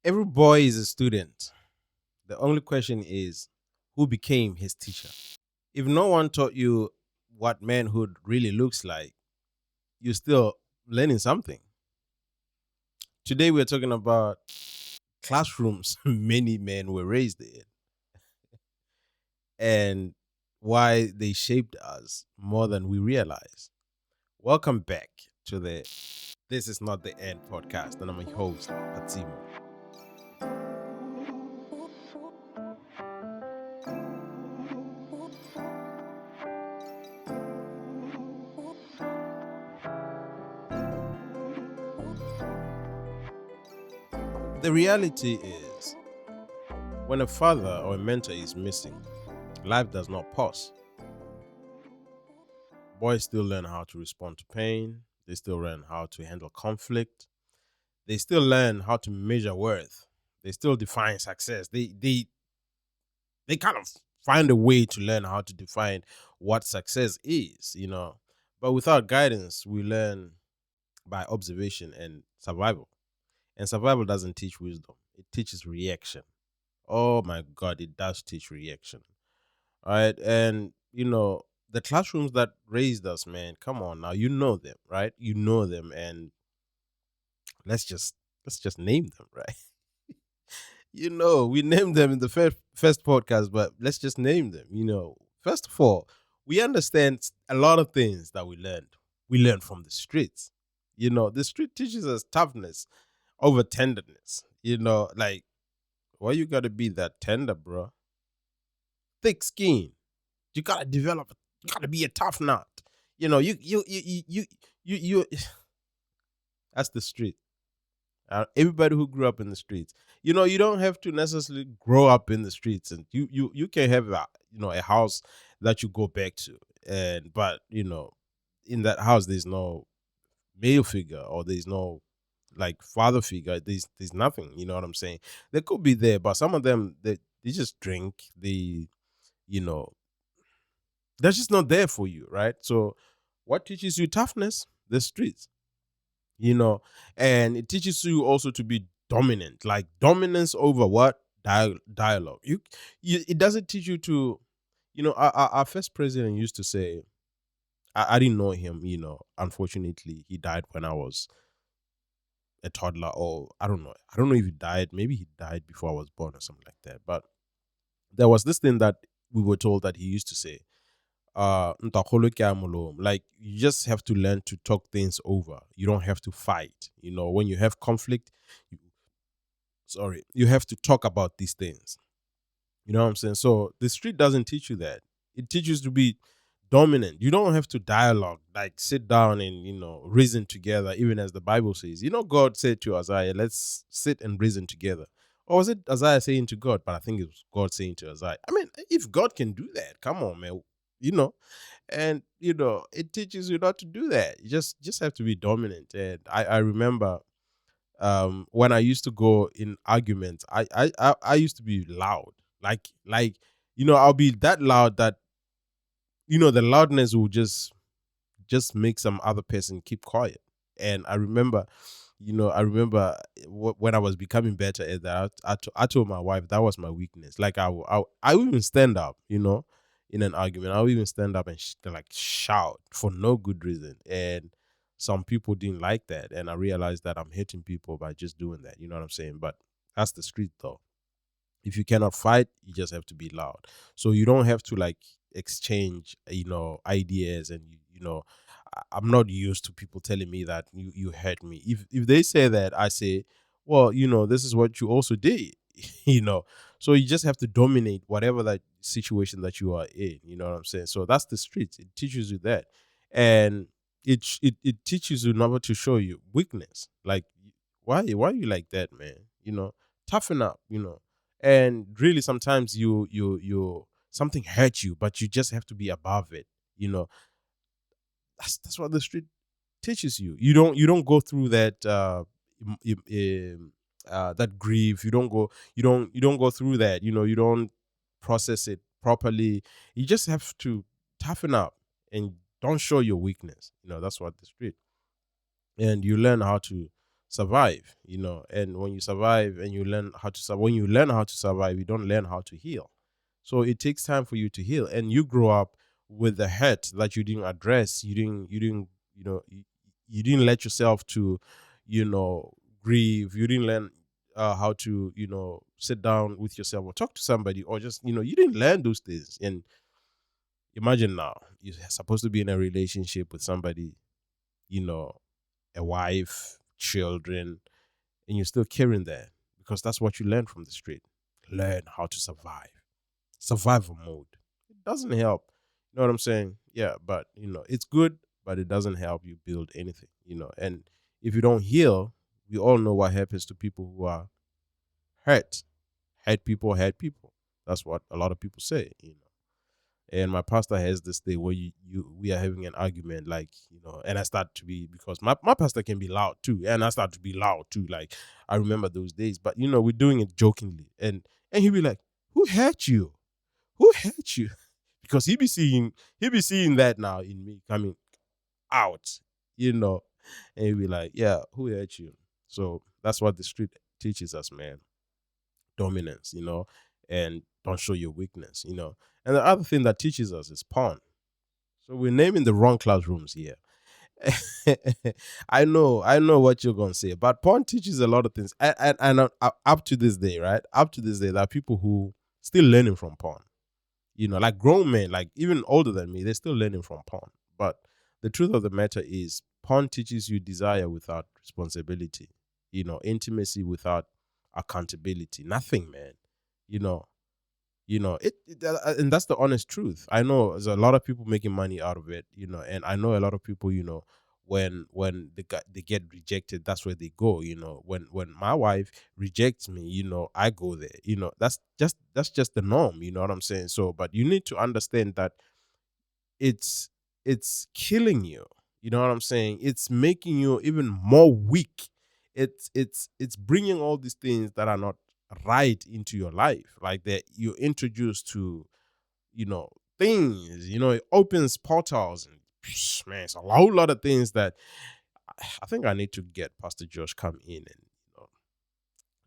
Every boy is a student. The only question is who became his teacher? If no one taught you what manhood really looks like, you're still learning something. Today, we're talking about classrooms many men were raised in and why they shaped us more than we realize. Welcome back to the This Is Not the End podcast, and I'm your host, Atsimo. The reality is, when a father or a mentor is missing, life does not pause. Boys still learn how to respond to pain, they still learn how to handle conflict, they still learn how to measure worth, they still define success. They kind of find a way to learn how to define what success is. But without guidance, we learn by observation and survival. And survival doesn't teach wisdom, it teaches reaction. Oh my God, it does teach reaction. All right. And, the classrooms that raised us, man, come on now, you know them, right? You know them. And let's just let's just name them, right? We named them in the first podcast, but let's just name them. First of all, we understand a lot of things that we learned. We learned from the streets. The street teaches us toughness over tenderness. Like, why you gotta be that tender, bro? Thick skin. You gotta develop. You gotta be a tough nut. You. That's the street. Everybody who grew up in the streets. You don't have to necessarily grow up in the streets, and you can have a house that you go back to, and but in that house there's no male figure, or there's no like father figure. There's nothing. You know what I'm saying? They could be there, but some of them they just drink. You know they're just not there for you, right? So what teaches you toughness? The streets. you know, and it teaches you also to be dominant, like dominance over what dialogue. It doesn't teach you to, our first president used to say, I didn't know him, unfortunately, he died when I was a toddler, or I don't know if he died, maybe he died before I was born or something like that. But there was this thing that we were told that he used to say, ntakgolo ke a molomo. Like, you just have to learn to talk things over. You don't have to fight. When you have conflict, you, you have to talk about these things. You know what I'm saying? So the street doesn't teach you that. It teaches you to be dominant. You don't have to dialogue, like sit down and reason together, even as the Bible says. God said to Isaiah, let's sit and reason together. Or was it Isaiah saying to God? But I think it was God saying to Isaiah. I mean, if God can do that, come on, man. You know, and it teaches you not to do that. You just have to be dominant. And I remember when I used to go in arguments, I used to be loud. I'll be that loud that the loudness will just make some other person keep quiet. And I remember when I was becoming better at that, I told my wife that was my weakness. Like, I would even stand up, in an argument. I would even stand up and like shout for no good reason. And some people didn't like that. And I realized that I'm hitting people by just doing that. You know what I'm saying? But that's the street, though. If you cannot fight, you just have to be loud. So you don't have to like exchange ideas. And I'm not used to people telling me that you hurt me. If they say that, I say, well, this is what you also did. you know so you just have to dominate whatever that situation that you are in. You know what I'm saying? So that's the streets. It teaches you that. And it teaches you never to show you weakness. Like, why are you like that, man? Toughen up. And really, sometimes you something hurts you, but you just have to be above it. you know that's what the street teaches you. You don't go through that im- im- that grief. You don't go through that. You don't process it properly. You just have to toughen up and don't show your weakness. That's what the street. And you learn how to survive, and when you survive and you learn how to survive, when you learn how to survive, you don't learn how to heal. So it takes time for you to heal, and you grow up with the hurt that you didn't address. You didn't let yourself to, grieve. You didn't learn how to, sit down with yourself or talk to somebody, or just, you didn't learn those things. And imagine now you're supposed to be in a relationship with somebody, you know, a wife, children, and you're still carrying that because that's what you learn from the street. Learn how to survive, survival mode. It doesn't help. You know what I'm saying? Yeah, but it's good, but it doesn't help you build anything. And if you don't heal, we all know what happens to people who are hurt. Hurt people hurt people. That's what a lot of people say. And my pastor has this thing where we are having an argument, like, and I start to be, because my pastor can be loud too, and I start to be loud too. Like, I remember those days, but we're doing it jokingly, and he'll be like, "Who hurt you? Who hurt you?" Because he be seeing that now in me coming out, you know, and he'll be like, "Yeah, who hurt you?" So that's what the street teaches us, man. Dominance, and don't show your weakness. And the other thing that teaches us is pawn. So we're naming the wrong classrooms here. I know what you're gonna say, but porn teaches a lot of things, and up to this day, right? Up to this day, there are people who still learning from porn. Like grown men, like even older than me, they're still learning from porn. But the truth of the matter is, porn teaches you desire without responsibility. Intimacy without accountability. Nothing, man. You know, and that's the honest truth. I know there's a lot of people making money out of it. And I know a lot of people, when they get rejected, that's where they go. When my wife rejects me, I go there. That's just the norm. You know what I'm saying? So, but you need to understand that it's killing you. You know what I'm saying? It's making you even more weak. It's bringing all these things that are not right into your life, like that you're introduced to, you know things. It opens portals, and man, it's a whole lot of things that I think I need to get Pastor Josh come in and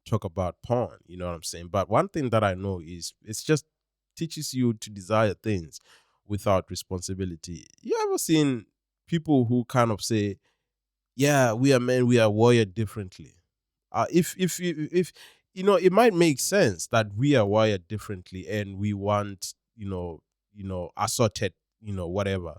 talk about porn. You know what I'm saying? But one thing that I know is it's just teaches you to desire things without responsibility. You ever seen people who kind of say, "Yeah, we are men, we are wired differently." If it might make sense that we are wired differently and we want, assorted, whatever.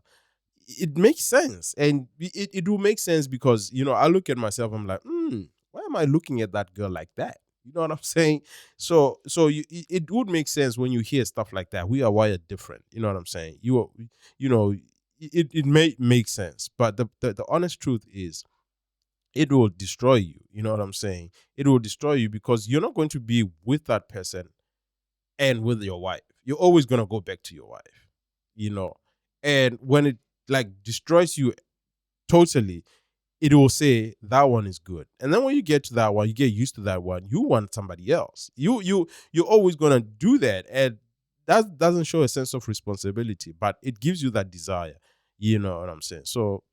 It makes sense, and it will make sense because I look at myself, I'm like, why am I looking at that girl like that? You know what I'm saying? So it would make sense when you hear stuff like that. We are wired different. You know what I'm saying? You know it may make sense, but the honest truth is, it will destroy you. You know what I'm saying? It will destroy you because you're not going to be with that person and with your wife. You're always going to go back to your wife, you know. And when it like destroys you totally, it will say that one is good. And then when you get to that one, you get used to that one, you want somebody else. You're always going to do that, and that doesn't show a sense of responsibility, but it gives you that desire. You know what I'm saying? So,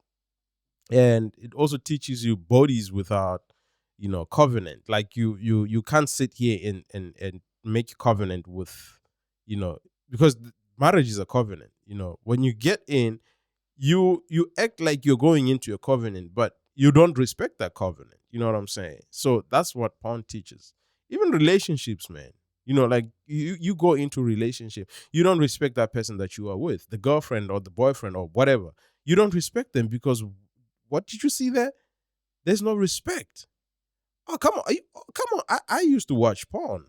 and it also teaches you bodies without covenant. Like you can't sit here and make covenant with, you know because marriage is a covenant. When you get in, you act like you're going into a covenant, but you don't respect that covenant. You know what I'm saying? So that's what porn teaches. Even relationships, man. Like you go into relationship, you don't respect that person that you are with, the girlfriend or the boyfriend or whatever. You don't respect them because what did you see there? There's no respect. Oh, come on. Come on. I used to watch porn.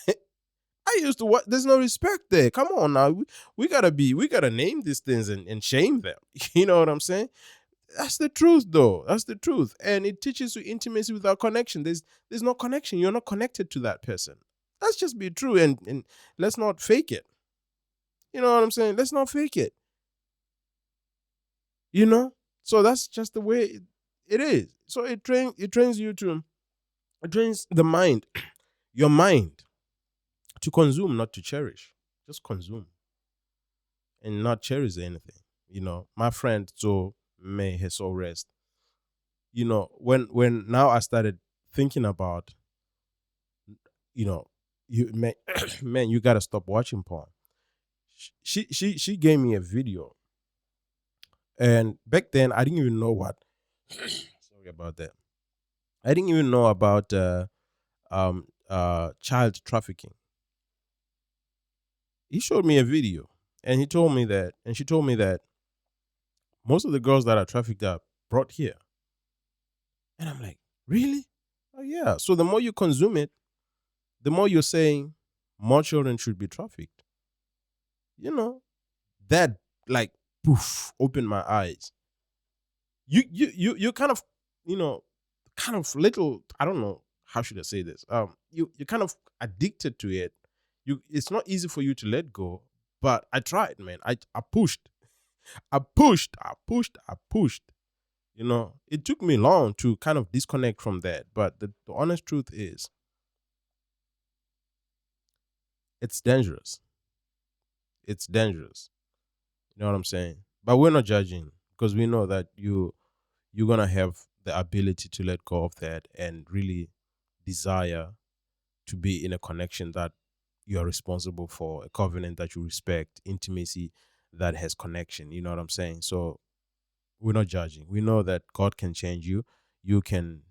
I used to watch. There's no respect there. Come on now. We gotta name these things and shame them. You know what I'm saying? That's the truth, though. That's the truth. And it teaches you intimacy without connection. There's no connection. You're not connected to that person. Let's just be true, and let's not fake it. You know what I'm saying? Let's not fake it. You know? So that's just the way it is. So it trains you to it trains the mind, your mind, to consume, not to cherish. Just consume and not cherish anything. My friend, so may his soul rest. when now I started thinking about, you know, you man, man, you gotta stop watching porn. She gave me a video, and back then I didn't even know what. Sorry about that. I didn't even know about child trafficking. He showed me a video, and she told me that most of the girls that are trafficked are brought here. And I'm like, really? Oh yeah. So the more you consume it, the more you're saying more children should be trafficked. You know, that, like, poof, opened my eyes. You kind of, you know, kind of little, I don't know how should I say this. You kind of addicted to it. It's not easy for you to let go, but I tried, man. I pushed. I pushed. It took me long to kind of disconnect from that, but the honest truth is it's dangerous. It's dangerous. You know what I'm saying? But we're not judging, because we know that you're gonna have the ability to let go of that and really desire to be in a connection that you are responsible for, a covenant that you respect, intimacy that has connection. You know what I'm saying? So we're not judging. We know that God can change you. You can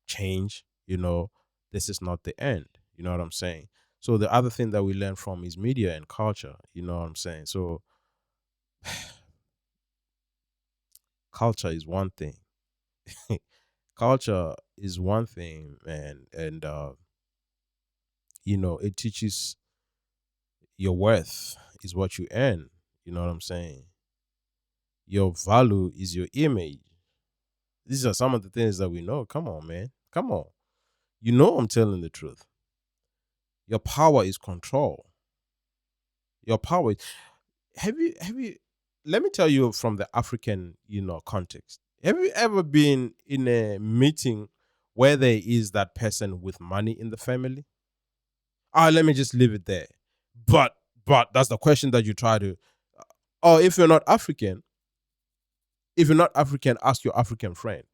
change. This is not the end. You know what I'm saying? So the other thing that we learn from is media and culture. You know what I'm saying? So culture is one thing. Culture is one thing, man, and it teaches your worth is what you earn. You know what I'm saying? Your value is your image. These are some of the things that we know. Come on, man. Come on. I'm telling the truth. Your power is control. Your power. Have you let me tell you from the African, context. Have you ever been in a meeting where there is that person with money in the family? Let me just leave it there. But that's the question that you try to. Or if you're not African, ask your African friend.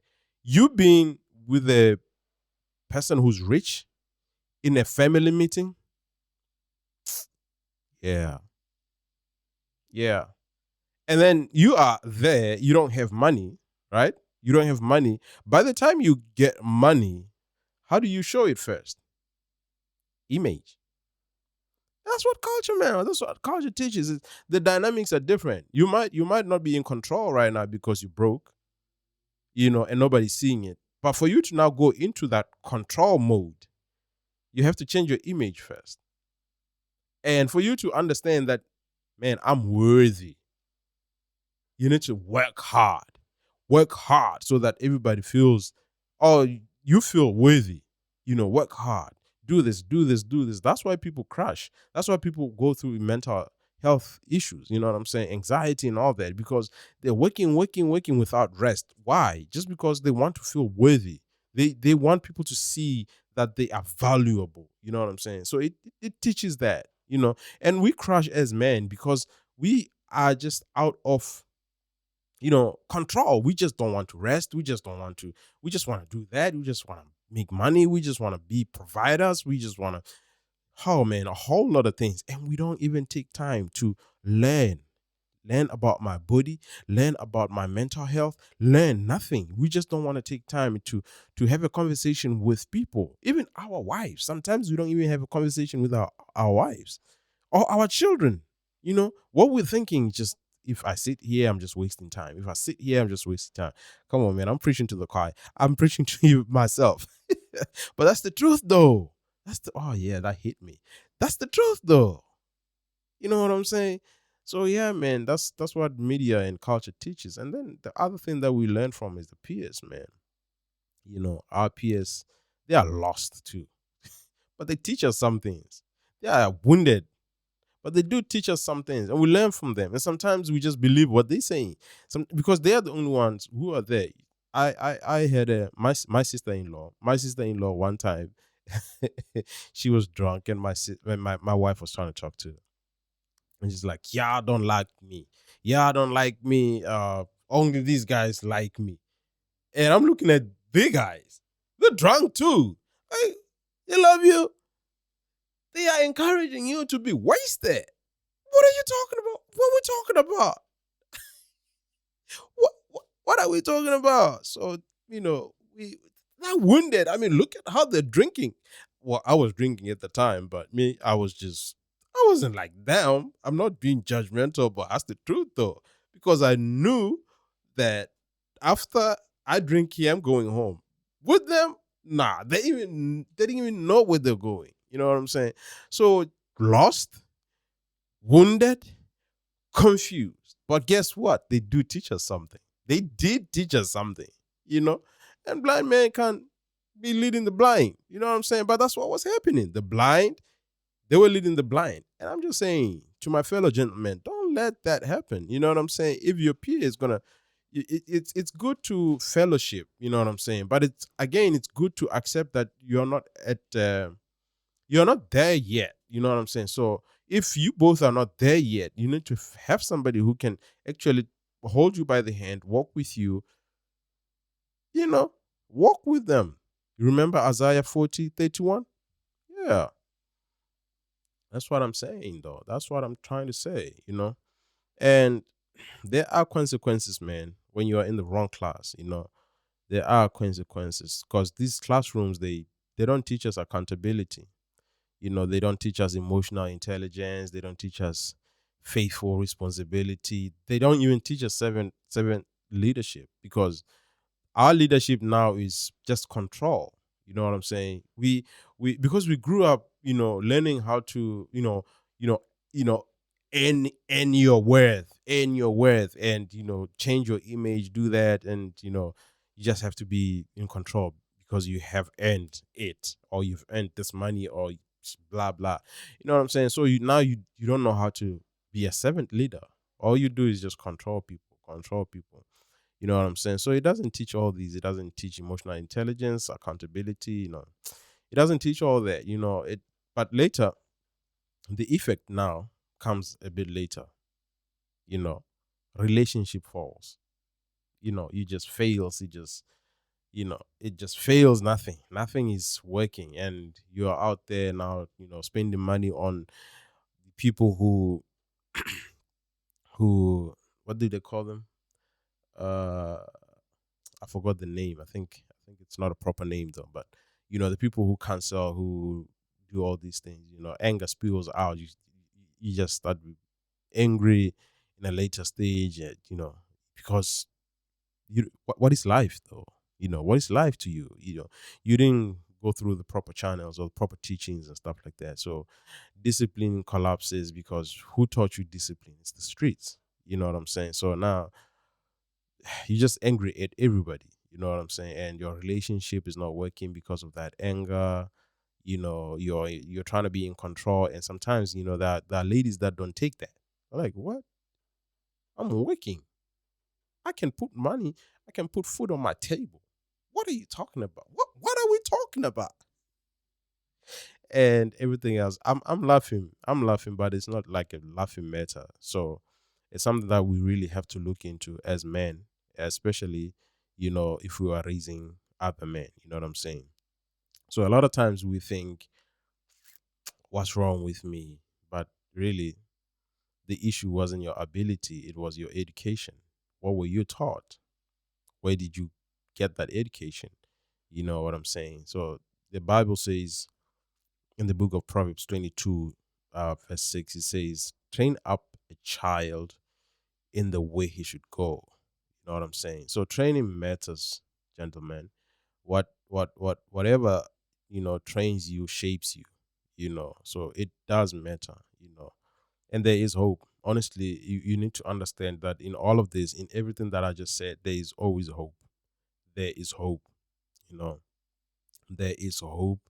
You been with a person who's rich in a family meeting? Yeah. Yeah. And then you are there, you don't have money, right? You don't have money. By the time you get money, how do you show it first? Image. That's what culture, man. That's what culture teaches. The dynamics are different. You might not be in control right now because you broke, and nobody's seeing it. But for you to now go into that control mode, you have to change your image first. And for you to understand that, man, I'm worthy, you need to work hard. Work hard so that everybody feels, oh, you feel worthy. Work hard. Do this, do this, do this. That's why people crash. That's why people go through mental health issues. You know what I'm saying? Anxiety and all that, because they're working, working, working without rest. Why? Just because they want to feel worthy. They want people to see that they are valuable. You know what I'm saying? So it teaches that. And we crash as men because we are just out of control. We just don't want to rest. We just want to do that. We just want to make money. We just want to be providers. We just want to, oh man, a whole lot of things. And we don't even take time to learn about my body, learn about my mental health, learn nothing. We just don't want to take time to have a conversation with people, even our wives. Sometimes we don't even have a conversation with our wives or our children. What we're thinking, just, if I sit here, I'm just wasting time. If I sit here, I'm just wasting time. Come on, man. I'm preaching to the choir. I'm preaching to you myself. But that's the truth, though. Oh yeah, that hit me. That's the truth, though. You know what I'm saying? So yeah, man, that's what media and culture teaches. And then the other thing that we learn from is the peers, man. Our peers, they are lost too, but they teach us some things. They are wounded, but they do teach us some things, and we learn from them. And sometimes we just believe what they're saying, because they are the only ones who are there. I had my sister-in-law. My sister-in-law one time, she was drunk, and my wife was trying to talk to her, and she's like, "Yeah, don't like me. Yeah, don't like me. Only these guys like me." And I'm looking at big guys. They're drunk too. Like, they love you. They are encouraging you to be wasted. What are you talking about? What are we talking about? What are we talking about? So, we not wounded. I mean, look at how they're drinking. Well, I was drinking at the time, but me, I wasn't like them. I'm not being judgmental, but that's the truth though. Because I knew that after I drink here, I'm going home. With them, nah, they didn't even know where they're going. You know what I'm saying? So lost, wounded, confused. But guess what? They do teach us something. They did teach us something, you know? And blind man can't be leading the blind. You know what I'm saying? But that's what was happening. The blind, they were leading the blind. And I'm just saying to my fellow gentlemen, don't let that happen. You know what I'm saying? If your peer is gonna it's good to fellowship, you know what I'm saying? But it's good to accept that you're not there yet. You know what I'm saying? So if you both are not there yet, you need to have somebody who can actually hold you by the hand, walk with you, you know, walk with them. You remember Isaiah 40:31? Yeah, that's what I'm saying, though. That's what I'm trying to say. And there are consequences, man, when you are in the wrong class. There are consequences because these classrooms, they don't teach us accountability. They don't teach us emotional intelligence. They don't teach us faithful responsibility. They don't even teach us seven leadership, because our leadership now is just control. You know what I'm saying? We because we grew up, learning how to, you know, you know, earn your worth, and change your image, do that, and you just have to be in control because you have earned it, or you've earned this money, or blah blah. You know what I'm saying? So you don't know how to be a servant leader. All you do is just control people. You know what I'm saying? So it doesn't teach all these. It doesn't teach emotional intelligence, accountability. It doesn't teach all that. It. But later, the effect now comes a bit later. You know, relationship falls. You just fails. It just fails. Nothing is working, and you are out there now. Spending money on people who what do they call them? Uh, I forgot the name. I think it's not a proper name though. But the people who cancel, who do all these things, anger spills out. You just start angry in a later stage, because what is life though? What is life to you? You didn't go through the proper channels or proper teachings and stuff like that. So discipline collapses because who taught you discipline? It's the streets. You know what I'm saying? So now you're just angry at everybody. You know what I'm saying? And your relationship is not working because of that anger. You're trying to be in control, and sometimes that there are ladies that don't take that. They're like, what? I'm working. I can put money. I can put food on my table. What are you talking about? What are we talking about? And everything else. I'm laughing. I'm laughing, but it's not like a laughing matter. So it's something that we really have to look into as men, especially, if we are raising other men. You know what I'm saying? So a lot of times we think, what's wrong with me? But really, the issue wasn't your ability, it was your education. What were you taught? Where did you get that education? You know what I'm saying? So the Bible says in the book of Proverbs 22, verse 6, it says, train up a child in the way he should go. You know what I'm saying? So training matters, gentlemen. Whatever, trains you, shapes you. So it does matter. And there is hope. Honestly, you need to understand that in all of this, in everything that I just said, there is always hope. There is hope, you know, there is hope.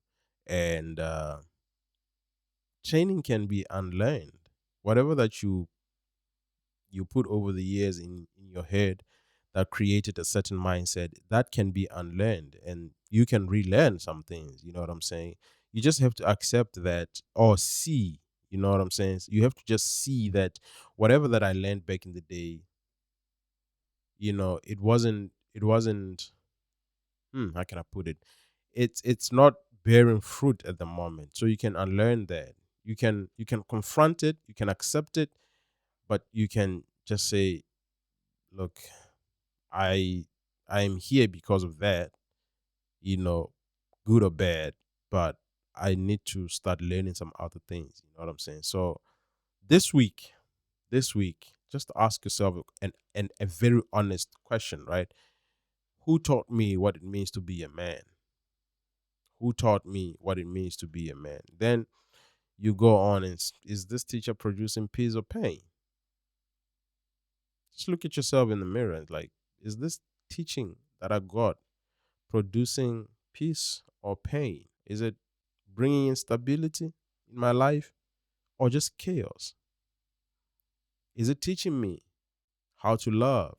And training can be unlearned. Whatever that you put over the years in your head that created a certain mindset, that can be unlearned, and you can relearn some things. You know what I'm saying? You just have to accept that, or see. You know what I'm saying? You have to just see that whatever that I learned back in the day, it wasn't how can I put it? It's not bearing fruit at the moment. So you can unlearn that. You can confront it, you can accept it, but you can just say, look, I I am here because of that, you know, good or bad, but I need to start learning some other things. You know what I'm saying? So this week, just ask yourself an a very honest question, right? Who taught me what it means to be a man? Who taught me what it means to be a man? Then you go on and is this teacher producing peace or pain? Just look at yourself in the mirror and like, is this teaching that I got producing peace or pain? Is it bringing instability in my life or just chaos? Is it teaching me how to love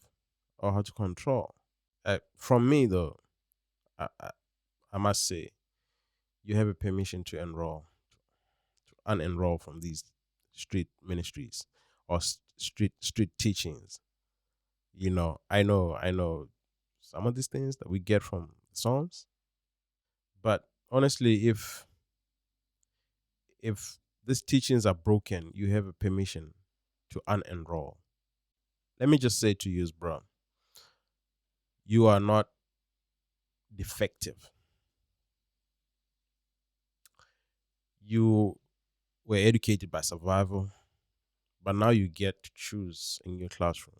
or how to control? From me, though, I, I must say, you have a permission to enroll, to unenroll from these street ministries or street teachings. I know some of these things that we get from Psalms, but honestly, if these teachings are broken, you have a permission to unenroll. Let me just say to you, bro, you are not defective. You were educated by survival, but now you get to choose in your classroom.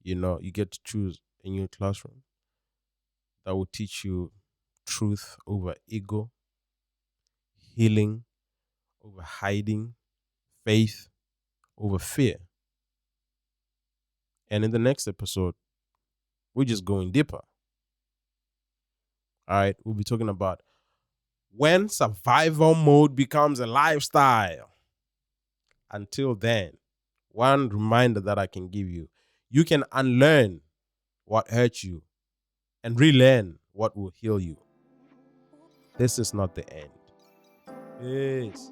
You get to choose in your classroom that will teach you truth over ego, healing over hiding, faith over fear. And in the next episode, we're just going deeper. All right, we'll be talking about when survival mode becomes a lifestyle. Until then, one reminder that I can give you, you can unlearn what hurt you and relearn what will heal you. This is not the end. Peace.